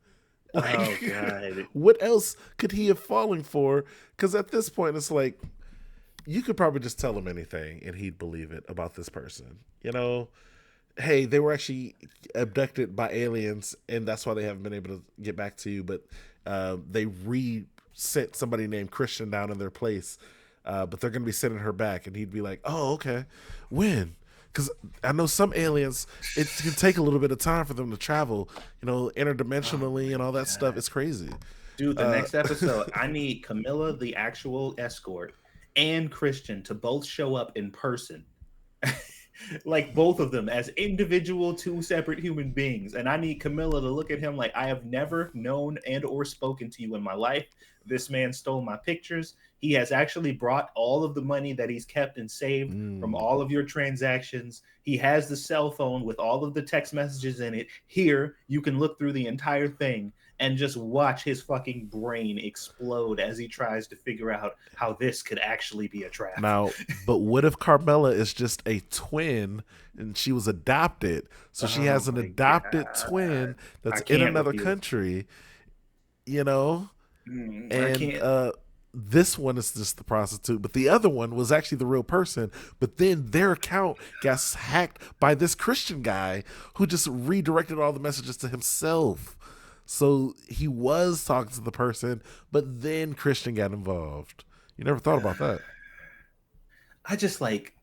Oh Like, god. what else could he have fallen for? Because at this point, it's like, you could probably just tell him anything and he'd believe it about this person. You know, hey, they were actually abducted by aliens and that's why they haven't been able to get back to you, but they sent somebody named Christian down in their place, but they're going to be sending her back. And he'd be like, oh, okay. When? Because I know some aliens, it can take a little bit of time for them to travel, you know, interdimensionally and all that stuff. It's crazy. Dude, the next episode, I need Camilla, the actual escort, and Christian to both show up in person. Like both of them as individual two separate human beings. And I need Camilla to look at him like, I have never known and or spoken to you in my life. This man stole my pictures. He has actually brought all of the money that he's kept and saved from all of your transactions. He has the cell phone with all of the text messages in it. Here, you can look through the entire thing and just watch his fucking brain explode as he tries to figure out how this could actually be a trap. Now, but what if Carmela is just a twin and she was adopted? So she has an adopted twin that's in another country, you know? And this one is just the prostitute, but the other one was actually the real person. But then their account got hacked by this Christian guy who just redirected all the messages to himself. So he was talking to the person, but then Christian got involved. You never thought about that? I just like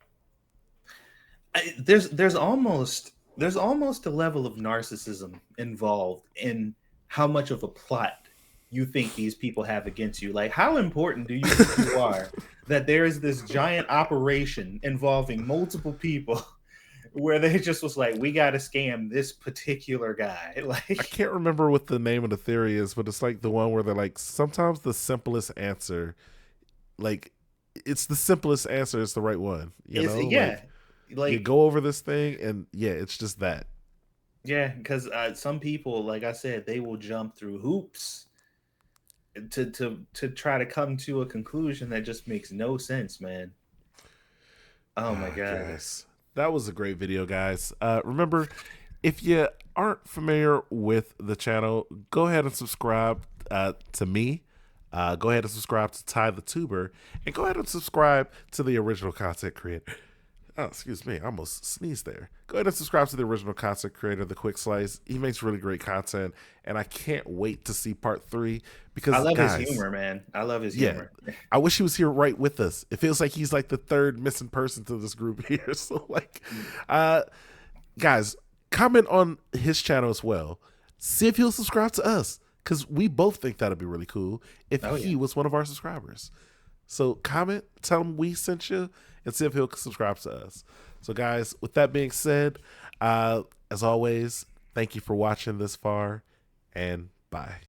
there's almost a level of narcissism involved in how much of a plot you think these people have against you. Like, how important do you think you are that there is this giant operation involving multiple people where they just was like, we got to scam this particular guy? Like, I can't remember what the name of the theory is, but it's like the one where they're like, sometimes the simplest answer, like, it's the simplest answer is the right one. You know? Yeah. Like, you go over this thing and yeah, it's just that. Yeah, because some people, like I said, they will jump through hoops to try to come to a conclusion that just makes no sense, man. Oh my god. Guys, that was a great video, guys. Remember, if you aren't familiar with the channel, go ahead and subscribe to me. Go ahead and subscribe to Ty the Tuber, and go ahead and subscribe to the original content creator. Oh, excuse me, I almost sneezed there. Go ahead and subscribe to the original content creator, TheQuickSlice. He makes really great content, and I can't wait to see part 3 because I love his humor, man. I love his humor. I wish he was here right with us. It feels like he's like the third missing person to this group here. So, like, guys, comment on his channel as well. See if he'll subscribe to us, because we both think that'd be really cool if he was one of our subscribers. So comment, tell him we sent you, and see if he'll subscribe to us. So guys, with that being said, as always, thank you for watching this far, and bye.